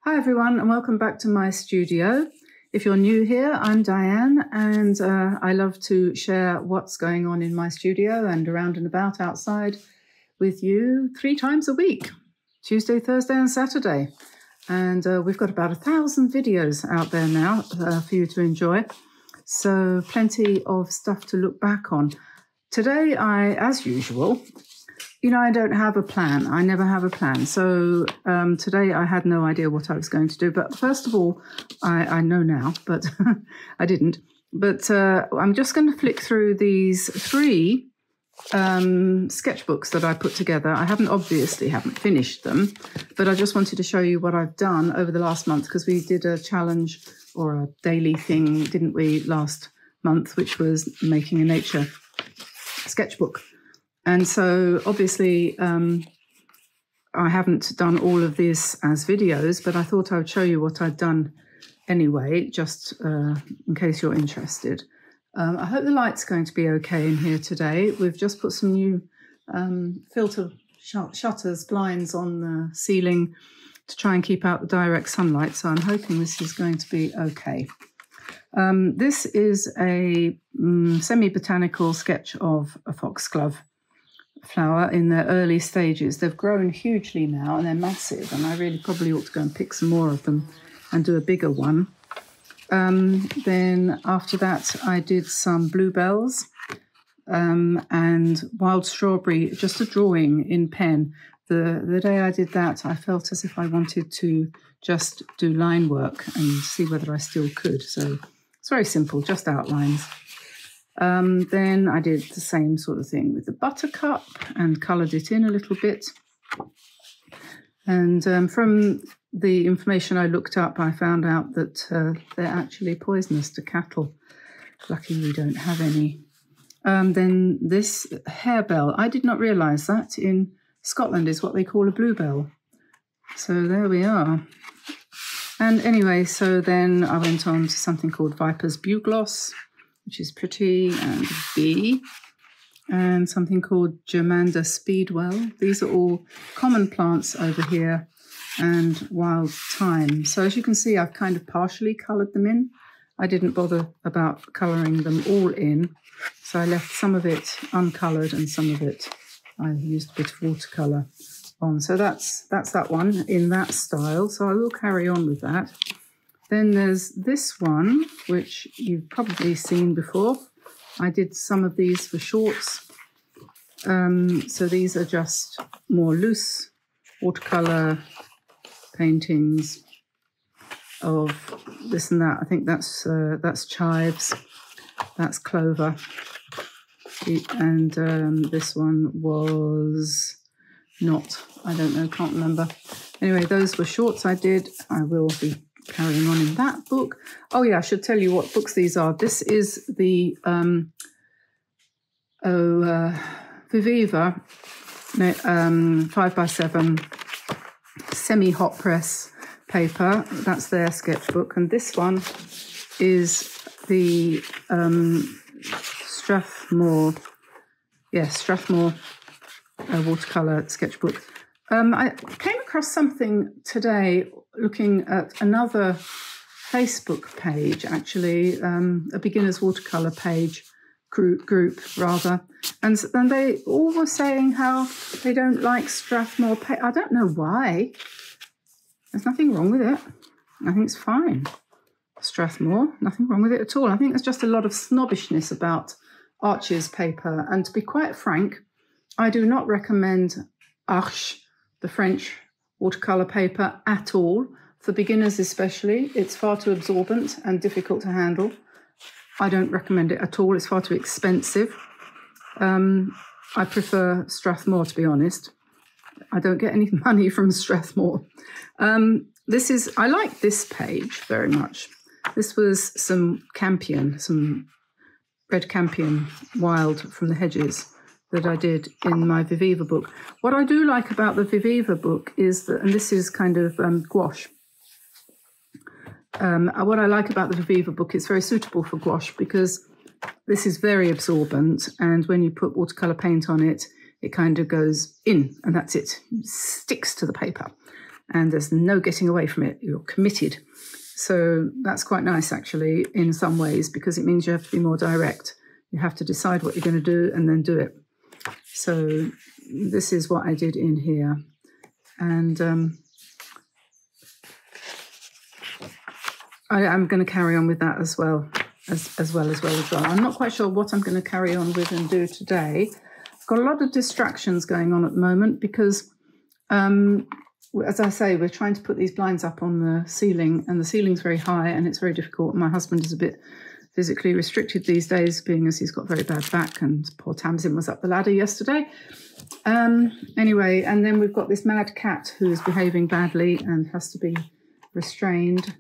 Hi everyone, and welcome back to my studio. If you're new here, I'm Diane, and I love to share what's going on in my studio and around and about outside with you 3 times a week, Tuesday, Thursday and Saturday. And we've got about 1,000 videos out there now for you to enjoy. So plenty of stuff to look back on. Today, as usual, I don't have a plan. I never have a plan. So today I had no idea what I was going to do. But first of all, I know now, but I didn't. But I'm just going to flick through these 3 sketchbooks that I put together. I obviously haven't finished them, but I just wanted to show you what I've done over the last month, because we did a challenge or a daily thing, didn't we, last month, which was making a nature sketchbook. And so obviously I haven't done all of this as videos, but I thought I would show you what I've done anyway, just in case you're interested. I hope the light's going to be okay in here today. We've just put some new filter shutters, blinds on the ceiling to try and keep out the direct sunlight. So I'm hoping this is going to be okay. This is a semi-botanical sketch of a foxglove flower in their early stages. They've grown hugely now and they're massive, and I really probably ought to go and pick some more of them and do a bigger one. Then after that I did some bluebells and wild strawberry, just a drawing in pen. The day I did that, I felt as if I wanted to just do line work and see whether I still could. So it's very simple, just outlines. Then I did the same sort of thing with the buttercup and coloured it in a little bit. And from the information I looked up, I found out that they're actually poisonous to cattle. Lucky we don't have any. Then this harebell, I did not realise that in Scotland is what they call a bluebell. So there we are. And anyway, so then I went on to something called Viper's Bugloss, which is pretty, and bee, and something called Germander Speedwell. These are all common plants over here, and wild thyme. So as you can see, I've kind of partially coloured them in. I didn't bother about colouring them all in, so I left some of it uncoloured and some of it I used a bit of watercolour on. So that's that one in that style. So I will carry on with that. Then there's this one, which you've probably seen before. I did some of these for shorts. So these are just more loose watercolour paintings of this and that. I think that's chives, that's clover. And this one was not, I don't know, can't remember. Anyway, those were shorts I did. I will be carrying on in that book. Oh yeah, I should tell you what books these are. This is the Viviva 5x7 semi-hot press paper. That's their sketchbook. And this one is the Strathmore watercolour sketchbook. I came across something today looking at another Facebook page, actually, a beginner's watercolour page group rather, and they all were saying how they don't like Strathmore paper. I don't know why. There's nothing wrong with it. I think it's fine. Strathmore, nothing wrong with it at all. I think there's just a lot of snobbishness about Arches paper, and to be quite frank, I do not recommend Arches, the French watercolour paper, at all. For beginners especially, it's far too absorbent and difficult to handle. I don't recommend it at all. It's far too expensive. I prefer Strathmore, to be honest. I don't get any money from Strathmore. I like this page very much. This was some campion, some red campion wild from the hedges that I did in my Viviva book. What I do like about the Viviva book is that, and this is kind of gouache. What I like about the Viviva book, it's very suitable for gouache because this is very absorbent, and when you put watercolour paint on it, it kind of goes in, and that's it. It sticks to the paper. and there's no getting away from it. You're committed. So that's quite nice, actually, in some ways, because it means you have to be more direct. You have to decide what you're going to do and then do it. So this is what I did in here. And I'm going to carry on with that as well. As well. I'm not quite sure what I'm going to carry on with and do today. I've got a lot of distractions going on at the moment because, as I say, we're trying to put these blinds up on the ceiling, and the ceiling's very high and it's very difficult. My husband is a bit physically restricted these days, being as he's got very bad back, and poor Tamsin was up the ladder yesterday. Anyway, and then we've got this mad cat who is behaving badly and has to be restrained.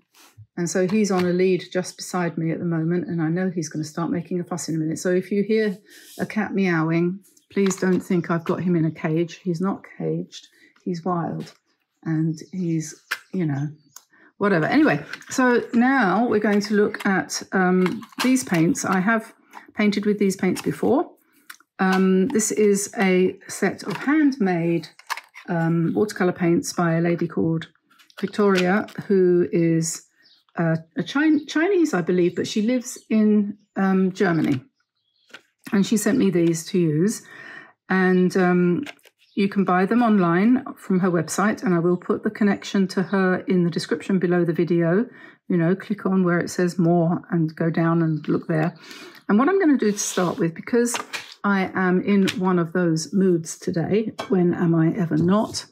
And so he's on a lead just beside me at the moment, and I know he's going to start making a fuss in a minute. So if you hear a cat meowing, please don't think I've got him in a cage. He's not caged. He's wild. And he's, you know, whatever. Anyway, so now we're going to look at these paints. I have painted with these paints before. This is a set of handmade watercolor paints by a lady called Victoria, who is a Chinese, I believe, but she lives in Germany. And she sent me these to use. And you can buy them online from her website, and I will put the connection to her in the description below the video. You know, click on where it says more and go down and look there. And what I'm going to do to start with, because I am in one of those moods today, when am I ever not,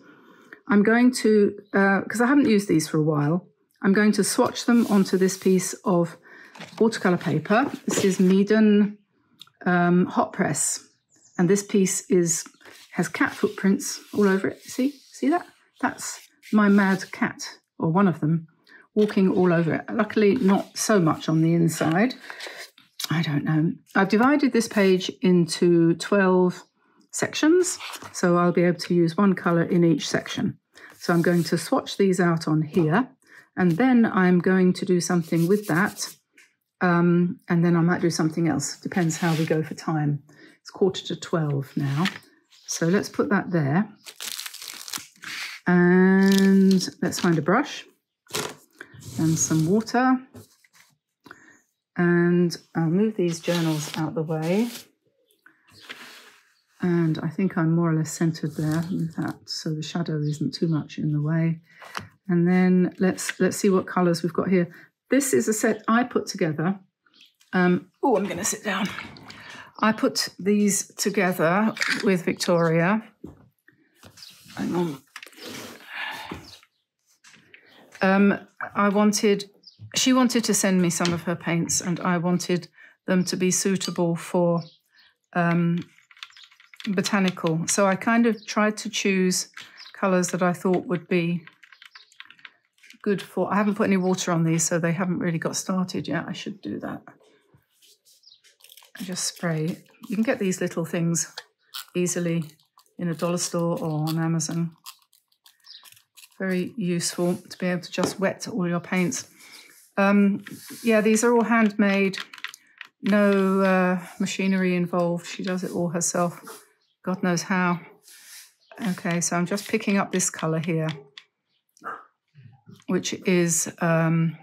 I'm going to, because I haven't used these for a while, I'm going to swatch them onto this piece of watercolor paper. This is MEEDEN hot press, and this piece has cat footprints all over it. See that? That's my mad cat, or one of them, walking all over it. Luckily, not so much on the inside. I don't know. I've divided this page into 12 sections, so I'll be able to use one color in each section. So I'm going to swatch these out on here. And then I'm going to do something with that. And then I might do something else. Depends how we go for time. It's 11:45 now. So let's put that there. And let's find a brush and some water. And I'll move these journals out the way. And I think I'm more or less centered there with that, so the shadow isn't too much in the way. And then let's see what colors we've got here. This is a set I put together. I'm going to sit down. I put these together with Victoria. Hang on. She wanted to send me some of her paints, and I wanted them to be suitable for botanical. So I kind of tried to choose colors that I thought would be good for. I haven't put any water on these, so they haven't really got started yet. I should do that. I just spray. You can get these little things easily in a dollar store or on Amazon. Very useful to be able to just wet all your paints. Yeah, these are all handmade. No machinery involved. She does it all herself. God knows how. Okay, so I'm just picking up this colour here, which is brown.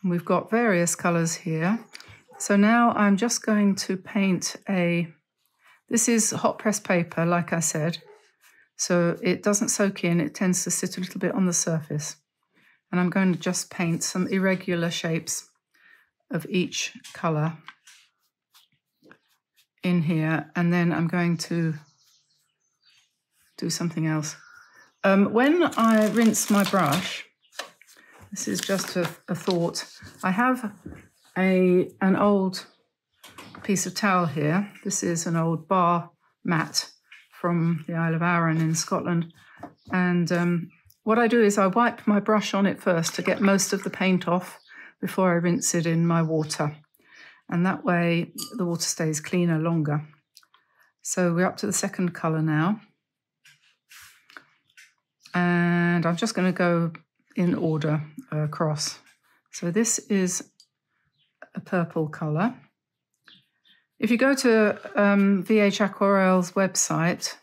And we've got various colours here. So now I'm just going to paint this is hot press paper, like I said. So it doesn't soak in, it tends to sit a little bit on the surface. And I'm going to just paint some irregular shapes of each colour in here. And then I'm going to do something else. When I rinse my brush, this is just a thought. I have an old piece of towel here. This is an old bar mat from the Isle of Arran in Scotland. And what I do is I wipe my brush on it first to get most of the paint off before I rinse it in my water. And that way the water stays cleaner longer. So we're up to the second colour now. And I'm just going to go in order across. So this is a purple colour. If you go to VHAquarell's website,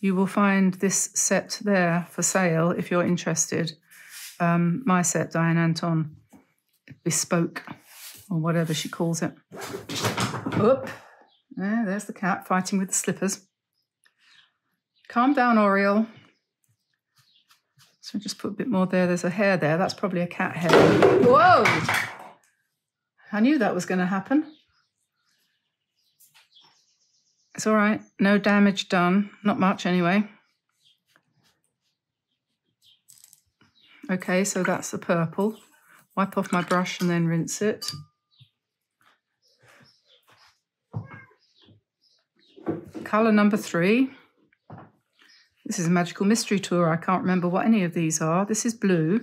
you will find this set there for sale if you're interested. My set, Diane Antone, bespoke, or whatever she calls it. Oop. There's the cat fighting with the slippers. Calm down, Oriole. So just put a bit more there. There's a hair there. That's probably a cat hair. Whoa! I knew that was going to happen. It's all right. No damage done. Not much anyway. Okay, so that's the purple. Wipe off my brush and then rinse it. Colour number 3. This is a Magical Mystery Tour. I can't remember what any of these are. This is blue.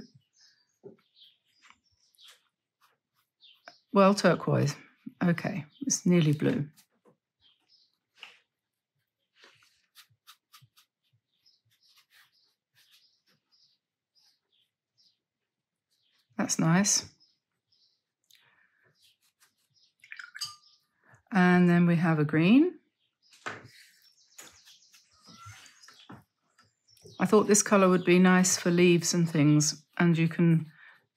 Well, turquoise. Okay, it's nearly blue. That's nice. And then we have a green. I thought this colour would be nice for leaves and things, and you can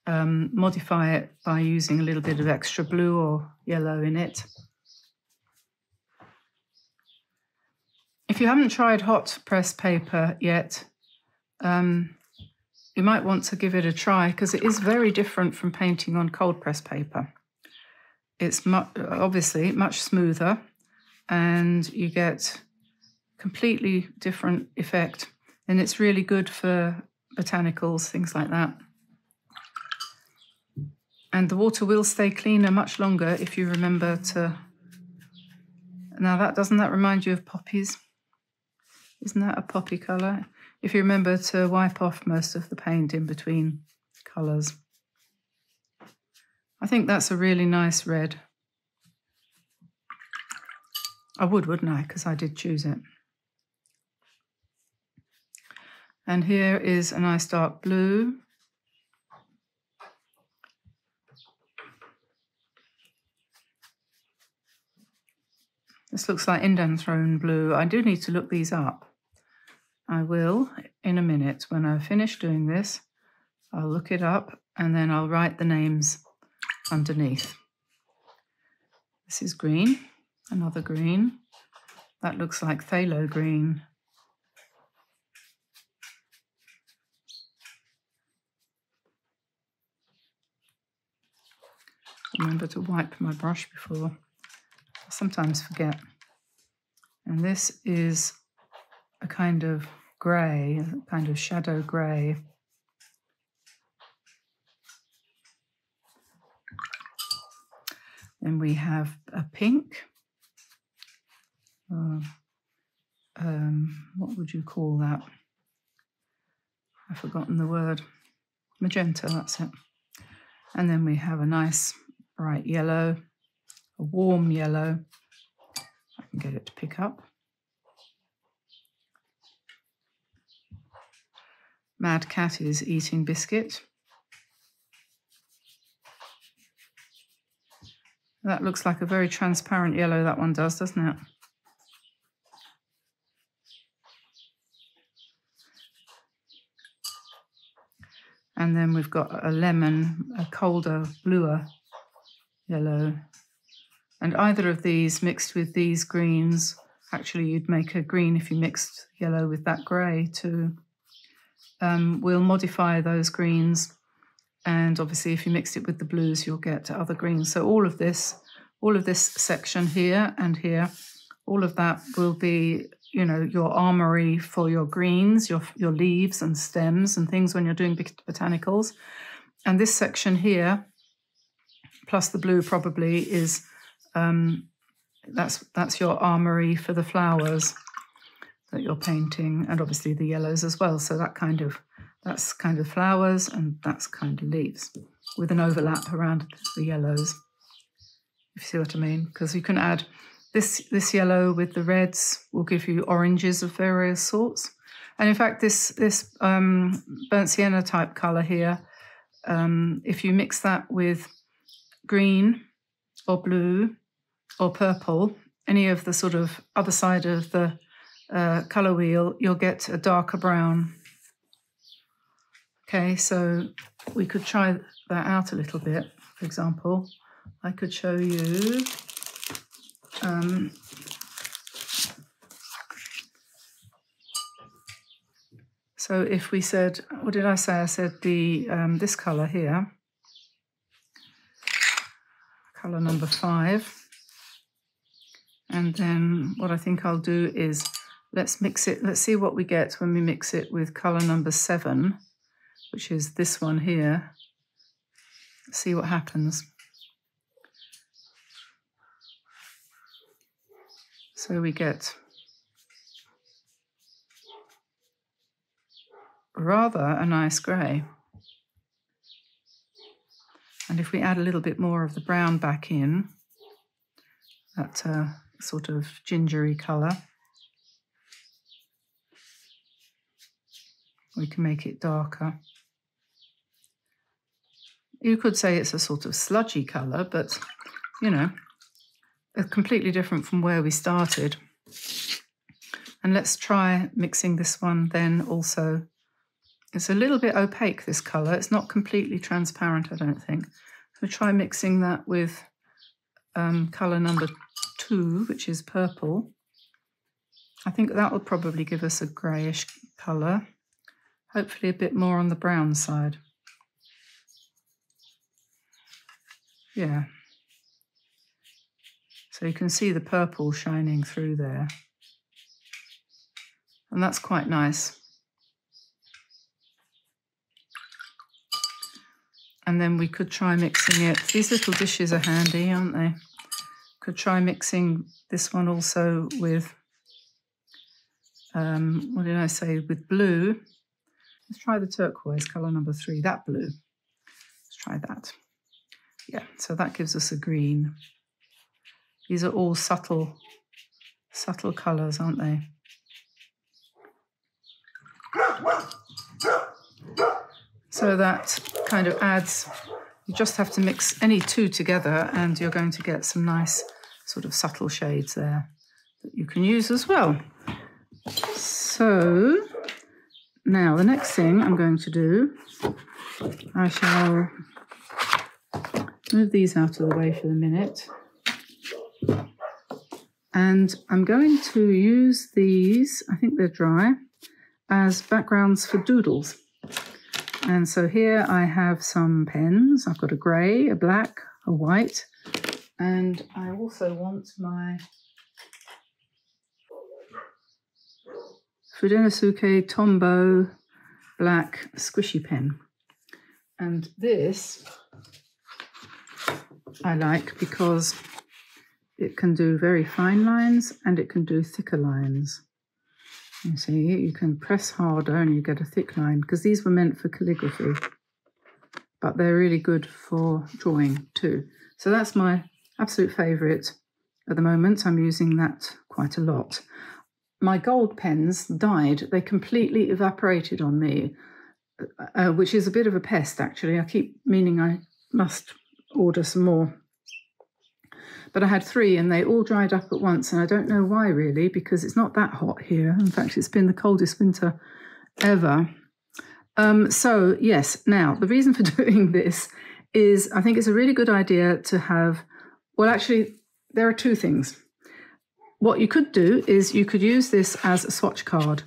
modify it by using a little bit of extra blue or yellow in it. If you haven't tried hot press paper yet, you might want to give it a try, because it is very different from painting on cold press paper. It's obviously much smoother, and you get completely different effect. And it's really good for botanicals, things like that. And the water will stay cleaner much longer if you remember to... Now, doesn't that remind you of poppies? Isn't that a poppy colour? If you remember to wipe off most of the paint in between colours. I think that's a really nice red. I would, wouldn't I? Because I did choose it. And here is a nice dark blue. This looks like Indanthrone blue. I do need to look these up. I will in a minute. When I finish doing this, I'll look it up and then I'll write the names underneath. This is green, another green. That looks like phthalo green. Remember to wipe my brush before. I sometimes forget. And this is a kind of grey, a kind of shadow grey. Then we have a pink. What would you call that? I've forgotten the word. Magenta, that's it. And then we have a nice bright yellow, a warm yellow. I can get it to pick up. Mad Cat is eating biscuit. That looks like a very transparent yellow, that one does, doesn't it? And then we've got a lemon, a colder, bluer yellow. And either of these mixed with these greens, actually you'd make a green if you mixed yellow with that grey too. We'll modify those greens, and obviously if you mixed it with the blues you'll get other greens. So all of this section here and here, all of that will be, you know, your armoury for your greens, your leaves and stems and things when you're doing botanicals. And this section here, plus the blue probably, is that's your armoury for the flowers that you're painting, and obviously the yellows as well. So that's kind of flowers, and that's kind of leaves, with an overlap around the yellows. If you see what I mean, because you can add this yellow with the reds will give you oranges of various sorts. And in fact, this burnt sienna type colour here, if you mix that with green or blue or purple, any of the sort of other side of the colour wheel, you'll get a darker brown. Okay, so we could try that out a little bit. For example, I could show you so if we said, what did I say? I said the this colour here, colour number 5. And then what I think I'll do is let's mix it. Let's see what we get when we mix it with colour number 7, which is this one here. See what happens. So we get rather a nice grey. And if we add a little bit more of the brown back in, that sort of gingery colour, we can make it darker. You could say it's a sort of sludgy colour, but, you know, it's completely different from where we started. And let's try mixing this one then also. It's a little bit opaque, this colour. It's not completely transparent, I don't think. So try mixing that with colour number 2, which is purple. I think that will probably give us a greyish colour. Hopefully a bit more on the brown side. Yeah. So you can see the purple shining through there. And that's quite nice. And then we could try mixing it. These little dishes are handy, aren't they? Could try mixing this one also with, what did I say, with blue. Let's try the turquoise, colour number 3, that blue. Let's try that. Yeah, so that gives us a green. These are all subtle colours, aren't they? So that kind of adds, you just have to mix any two together and you're going to get some nice sort of subtle shades there that you can use as well. So now the next thing I'm going to do, I shall move these out of the way for the minute. And I'm going to use these, I think they're dry, as backgrounds for doodles. And so here I have some pens. I've got a grey, a black, a white, and I also want my Fudenosuke Tombow black squishy pen. And this I like because it can do very fine lines and it can do thicker lines. You see, you can press harder and you get a thick line, because these were meant for calligraphy, but they're really good for drawing too. So that's my absolute favourite at the moment. I'm using that quite a lot. My gold pens died. They completely evaporated on me, which is a bit of a pest, actually. I keep meaning I must order some more. But I had 3 and they all dried up at once, and I don't know why really, because it's not that hot here. In fact, it's been the coldest winter ever. So yes, now the reason for doing this is I think it's a really good idea to have, well actually there are 2 things. What you could do is you could use this as a swatch card,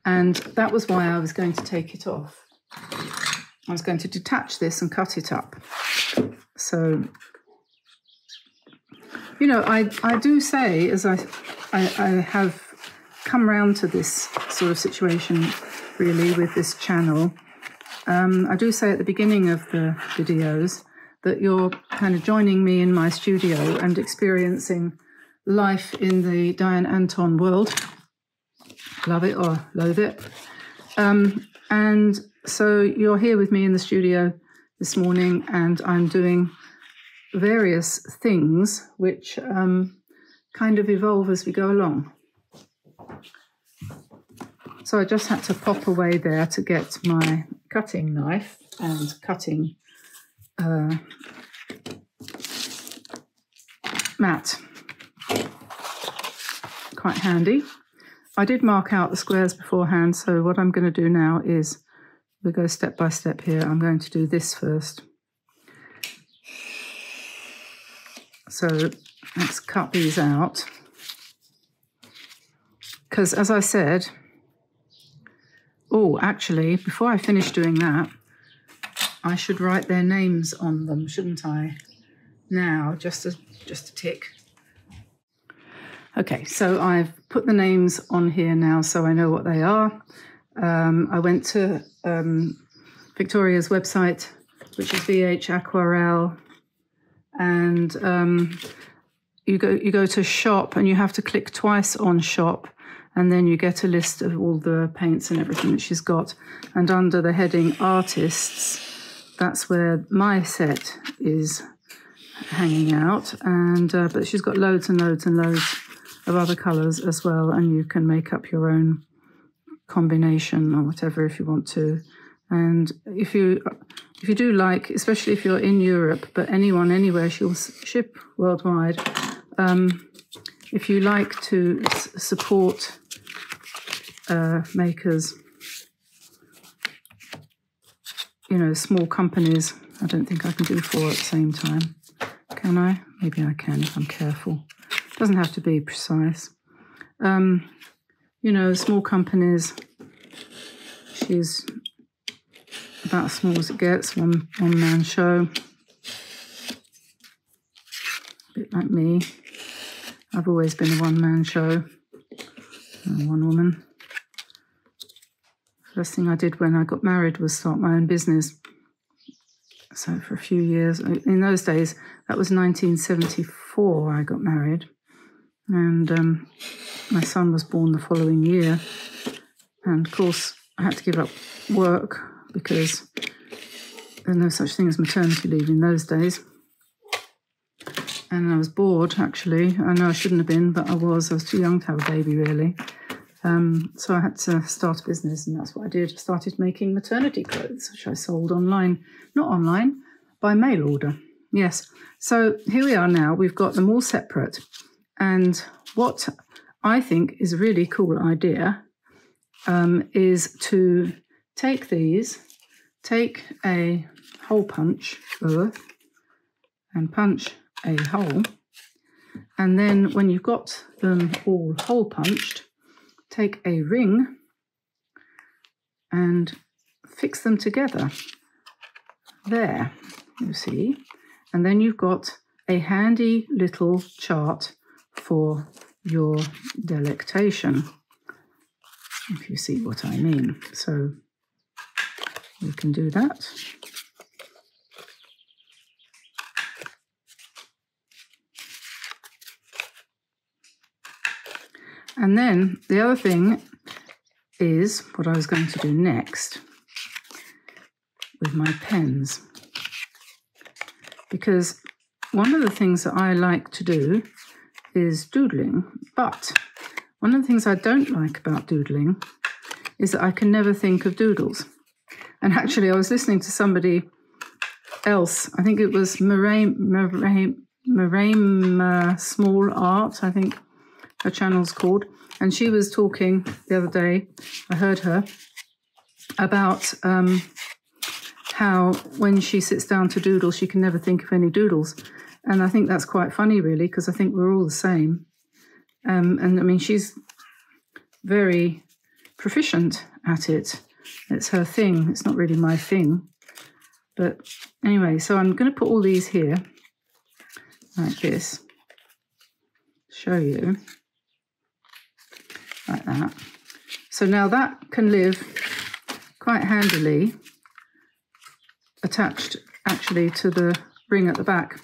and that was why I was going to take it off. I was going to detach this and cut it up. So, you know, I do say, as I have come round to this sort of situation, really, with this channel, I do say at the beginning of the videos that you're kind of joining me in my studio and experiencing life in the Diane Antone world. Love it or loathe it. And so you're here with me in the studio this morning, and I'm doing various things which kind of evolve as we go along. So I just had to pop away there to get my cutting knife and cutting mat. Quite handy. I did mark out the squares beforehand, so what I'm going to do now is we'll go step by step here. I'm going to do this first. So let's cut these out. Because as I said, oh, actually, before I finish doing that, I should write their names on them, shouldn't I? Now, just a tick. Okay, so I've put the names on here now so I know what they are. I went to Victoria's website, which is VHAquarell, and you go to shop and you have to click twice on shop, and then you get a list of all the paints and everything that she's got. And under the heading artists, that's where my set is hanging out. And but she's got loads and loads and loads of other colours as well, and you can make up your own combination or whatever if you want to. And if you do like, especially if you're in Europe, but anyone anywhere, she'll ship worldwide. If you like to support makers, you know, small companies. I don't think I can do 4 at the same time. Can I? Maybe I can if I'm careful. Doesn't have to be precise. You know, small companies, she's about as small as it gets, one-man show. A bit like me. I've always been a one-man show, one woman. First thing I did when I got married was start my own business. So for a few years, in those days, that was 1974 I got married. And my son was born the following year. And of course, I had to give up work because there's no such thing as maternity leave in those days. And I was bored, actually. I know I shouldn't have been, but I was too young to have a baby, really. So I had to start a business, and that's what I did. I started making maternity clothes, which I sold online. Not online, by mail order. Yes. So here we are now. We've got them all separate. And what I think is a really cool idea is to take these, take a hole punch and punch a hole. And then when you've got them all hole punched, take a ring and fix them together. There, you see. And then you've got a handy little chart for your delectation, if you see what I mean. So we can do that. And then the other thing is what I was going to do next with my pens. Because one of the things that I like to do is doodling, but one of the things I don't like about doodling is that I can never think of doodles. And actually, I was listening to somebody else, I think it was Marame Small Art, I think her channel's called, and she was talking the other day, I heard her, about how when she sits down to doodle, she can never think of any doodles. And I think that's quite funny, really, because I think we're all the same. And I mean, she's very proficient at it. It's her thing. It's not really my thing. But anyway, so I'm going to put all these here like this, show you, like that. So now that can live quite handily attached actually to the ring at the back.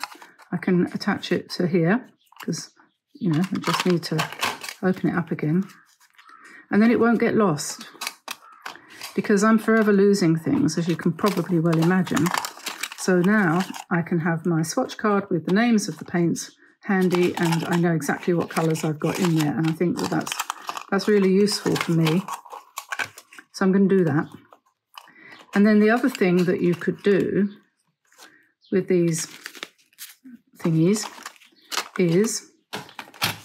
I can attach it to here because, you know, I just need to open it up again. And then it won't get lost because I'm forever losing things, as you can probably well imagine. So now I can have my swatch card with the names of the paints handy, and I know exactly what colours I've got in there. And I think that that's really useful for me. So I'm going to do that. And then the other thing that you could do with these thingies is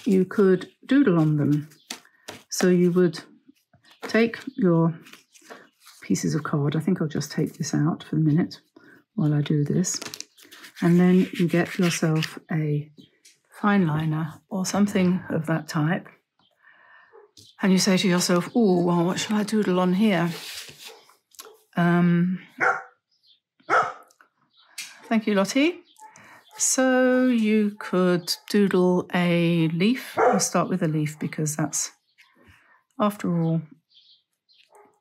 you could doodle on them. So you would take your pieces of card. I think I'll just take this out for the minute while I do this. And then you get yourself a fine liner or something of that type. And you say to yourself, oh, well, what shall I doodle on here? Thank you, Lottie. So you could doodle a leaf. I'll start with a leaf because that's, after all,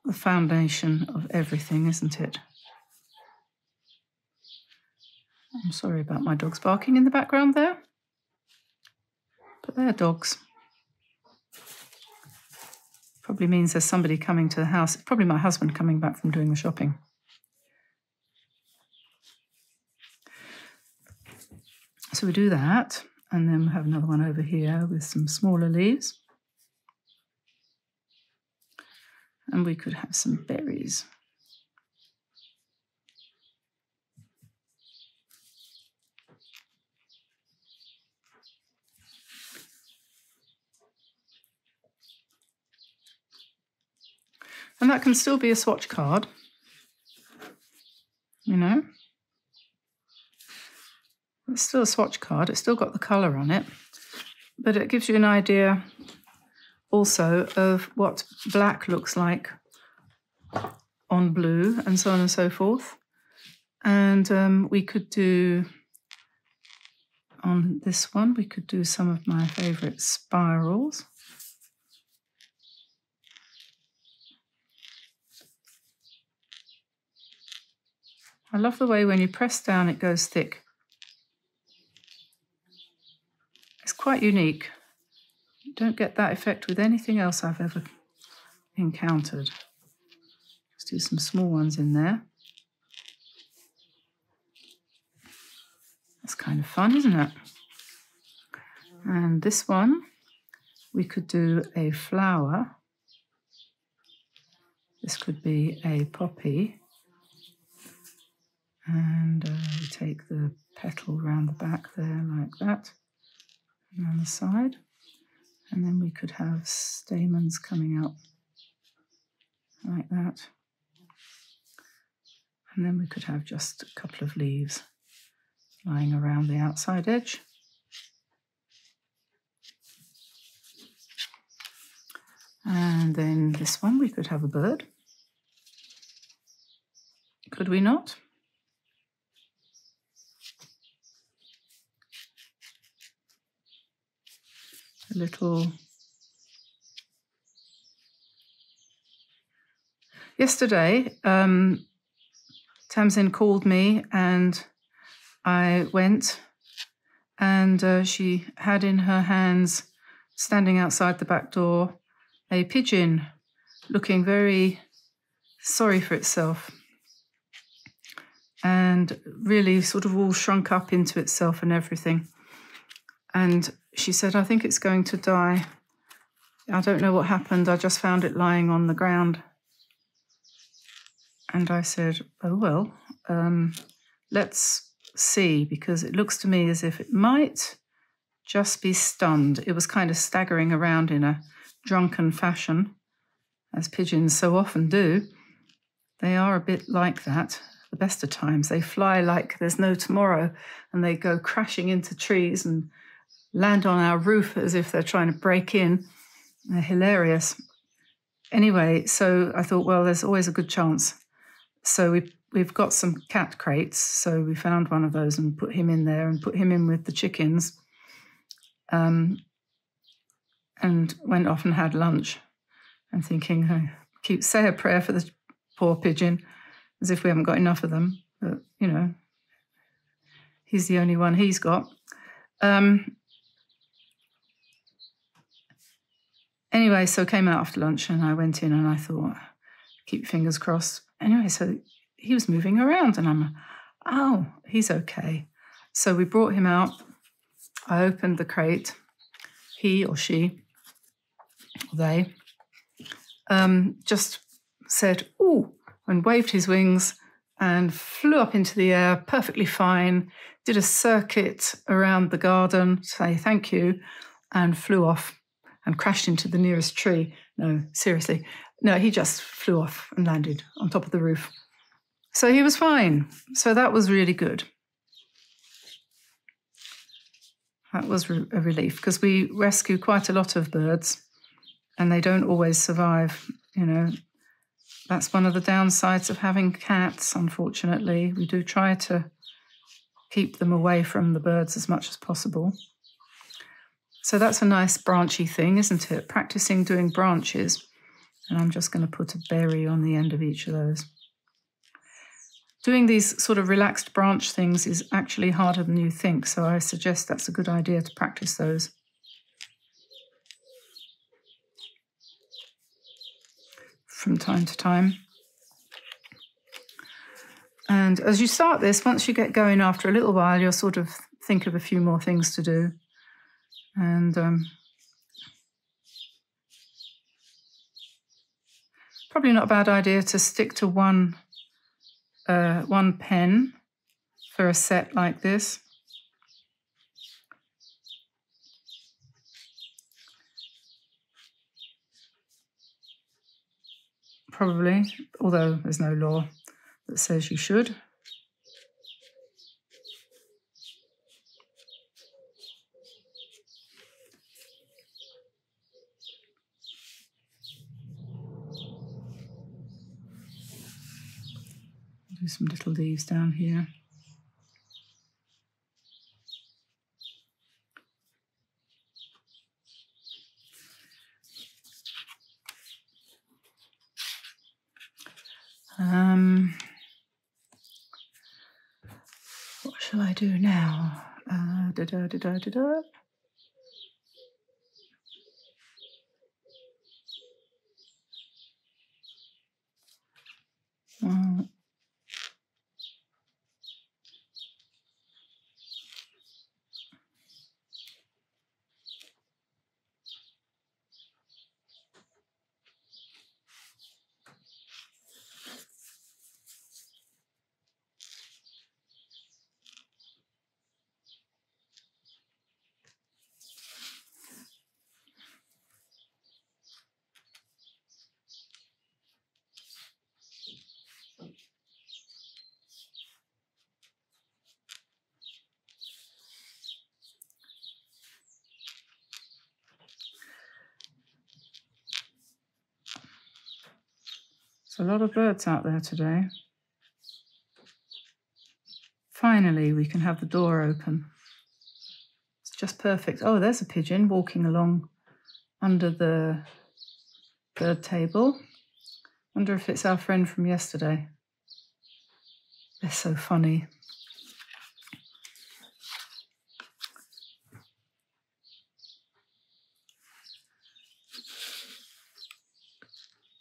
the foundation of everything, isn't it? I'm sorry about my dogs barking in the background there, but they're dogs. Probably means there's somebody coming to the house. Probably my husband coming back from doing the shopping. So we do that, and then we have another one over here with some smaller leaves. And we could have some berries. And that can still be a swatch card, you know. It's still a swatch card, it's still got the colour on it, but it gives you an idea also of what black looks like on blue and so on and so forth. And we could do, on this one, we could do some of my favourite spirals. I love the way when you press down it goes thick. It's quite unique. You don't get that effect with anything else I've ever encountered. Let's do some small ones in there. That's kind of fun, isn't it? And this one, we could do a flower. This could be a poppy. And we take the petal around the back there like that, and on the side. And then we could have stamens coming out like that. And then we could have just a couple of leaves lying around the outside edge. And then this one, we could have a bird. Could we not? A little. Yesterday, Tamsin called me and I went, and she had in her hands, standing outside the back door, a pigeon looking very sorry for itself and really sort of all shrunk up into itself and everything. And she said, I think it's going to die. I don't know what happened. I just found it lying on the ground. And I said, oh, well, let's see, because it looks to me as if it might just be stunned. It was kind of staggering around in a drunken fashion, as pigeons so often do. They are a bit like that. The best of times. They fly like there's no tomorrow, and they go crashing into trees and land on our roof as if they're trying to break in. They're hilarious. Anyway, so I thought, well, there's always a good chance. So we've got some cat crates, so we found one of those and put him in there and put him in with the chickens, and went off and had lunch. I'm thinking, say a prayer for the poor pigeon, as if we haven't got enough of them. But, you know, he's the only one he's got. Anyway, so came out after lunch and I went in and I thought, keep your fingers crossed. Anyway, so he was moving around and I'm, oh, he's okay. So we brought him out. I opened the crate. He or she, or they, just said, ooh, and waved his wings and flew up into the air, perfectly fine, did a circuit around the garden, say thank you, and flew off. and crashed into the nearest tree. No, seriously. No, he just flew off and landed on top of the roof. So he was fine. So that was really good. That was a relief, because we rescue quite a lot of birds and they don't always survive, you know. That's one of the downsides of having cats, unfortunately. We do try to keep them away from the birds as much as possible. So that's a nice branchy thing, isn't it? Practicing doing branches. And I'm just going to put a berry on the end of each of those. Doing these sort of relaxed branch things is actually harder than you think, so I suggest that's a good idea to practice those. From time to time. And as you start this, once you get going after a little while, you'll sort of think of a few more things to do. And probably not a bad idea to stick to one pen for a set like this. Probably, although there's no law that says you should. Do some little leaves down here. What shall I do now? There's a lot of birds out there today. Finally, we can have the door open. It's just perfect. Oh, there's a pigeon walking along under the bird table. Wonder if it's our friend from yesterday. They're so funny.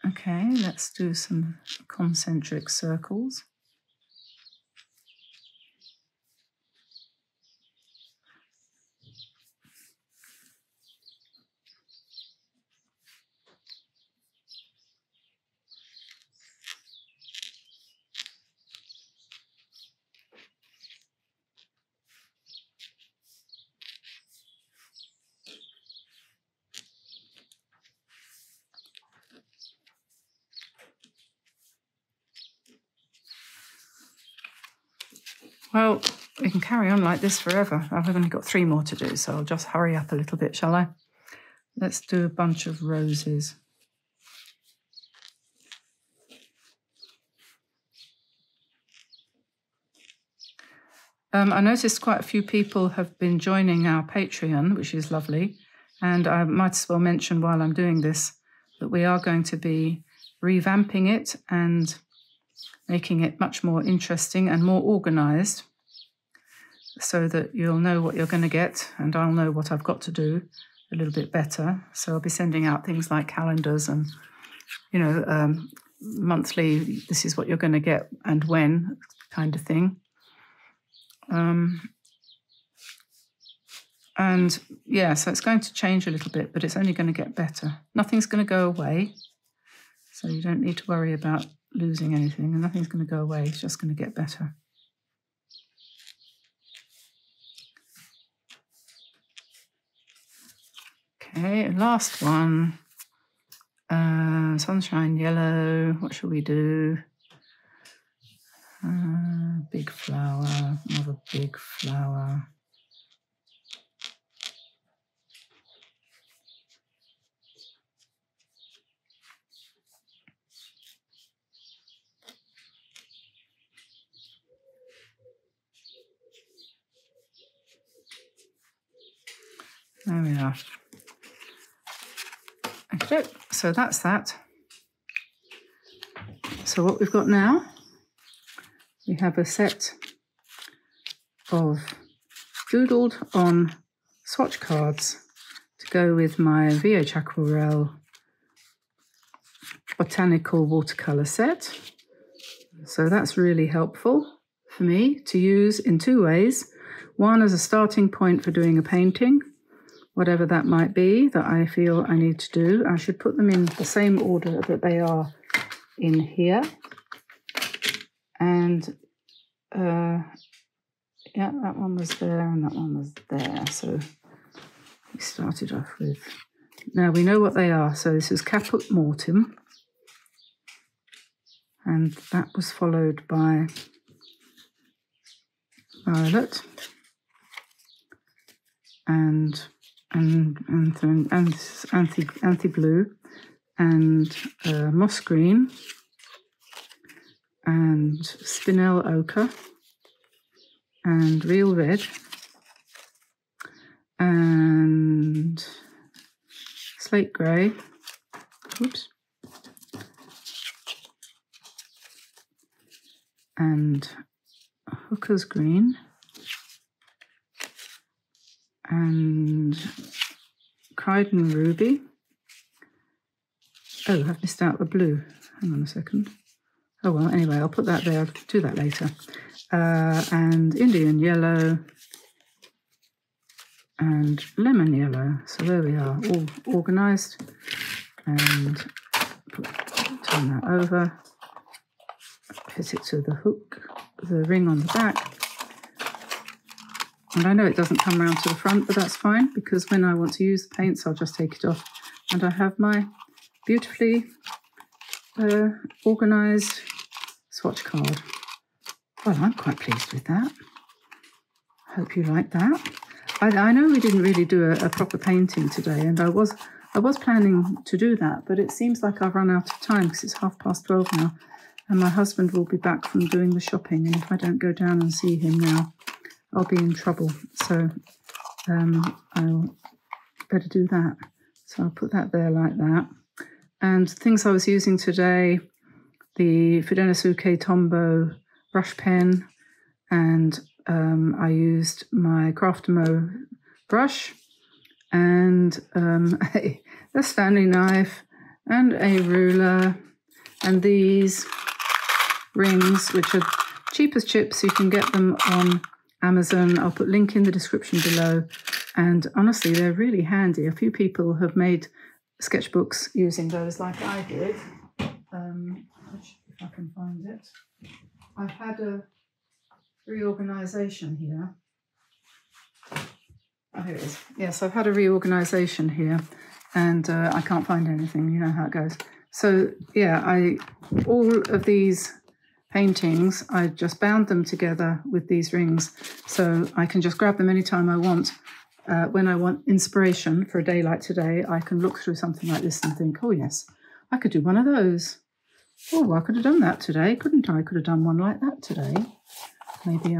Okay, let's do some concentric circles. Well, we can carry on like this forever. I've only got 3 more to do, so I'll just hurry up a little bit, shall I? Let's do a bunch of roses. I noticed quite a few people have been joining our Patreon, which is lovely. And I might as well mention while I'm doing this that we are going to be revamping it and making it much more interesting and more organised so that you'll know what you're going to get and I'll know what I've got to do a little bit better. So I'll be sending out things like calendars and, you know, monthly, this is what you're going to get and when kind of thing. And yeah, so it's going to change a little bit, but it's only going to get better. Nothing's going to go away, so you don't need to worry about losing anything, and nothing's going to go away. It's just going to get better. Okay, last one. Sunshine yellow. What shall we do? Big flower, another big flower. There we are. Okay, so that's that. So what we've got now, we have a set of doodled on swatch cards to go with my VHAquarell botanical watercolor set. So that's really helpful for me to use in two ways. One, as a starting point for doing a painting, whatever that might be that I feel I need to do. I should put them in the same order that they are in here. And yeah, that one was there and that one was there. So we started off with, now we know what they are. So this is Caput Mortem. And that was followed by Violet and anti-blue and moss green and spinel ochre and real red and slate grey, oops, and hooker's green and Crichton ruby. Oh, I've missed out the blue. Hang on a second. Oh well, anyway, I'll put that there. I'll do that later. And Indian yellow and lemon yellow. So there we are, all organised. And turn that over. Fit it to the hook, the ring on the back. And I know it doesn't come round to the front, but that's fine, because when I want to use the paints, I'll just take it off. And I have my beautifully organised swatch card. Well, I'm quite pleased with that. Hope you like that. I know we didn't really do a proper painting today, and I was planning to do that, but it seems like I've run out of time because it's 12:30 now, and my husband will be back from doing the shopping, and if I don't go down and see him now, I'll be in trouble. So I'll better do that. So I'll put that there like that. And things I was using today, the Fidelisuke Tombow brush pen, and I used my Craftamo brush and a Stanley knife and a ruler and these rings, which are cheap as chips. You can get them on Amazon. I'll put a link in the description below. And honestly, they're really handy. A few people have made sketchbooks using those like I did. If I can find it. I've had a reorganisation here. Oh, here it is. Yes, I've had a reorganisation here, and I can't find anything. You know how it goes. So yeah, all of these paintings, I just bound them together with these rings, so I can just grab them anytime I want. When I want inspiration for a day like today, I can look through something like this and think, oh yes, I could do one of those. Oh, I could have done that today, couldn't I? I could have done one like that today. Maybe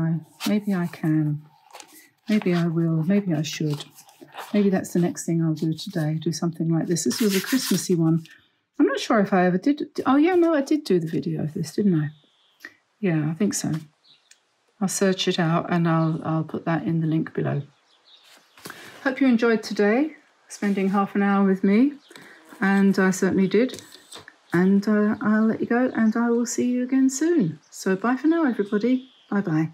I can. Maybe I will. Maybe I should. Maybe that's the next thing I'll do today, do something like this. This was a Christmassy one. I'm not sure if I ever did. Oh yeah, no, I did do the video of this, didn't I? Yeah, I think so. I'll search it out and I'll put that in the link below. Hope you enjoyed today, spending half an hour with me, and I certainly did. And I'll let you go, and I will see you again soon. So bye for now, everybody. Bye-bye.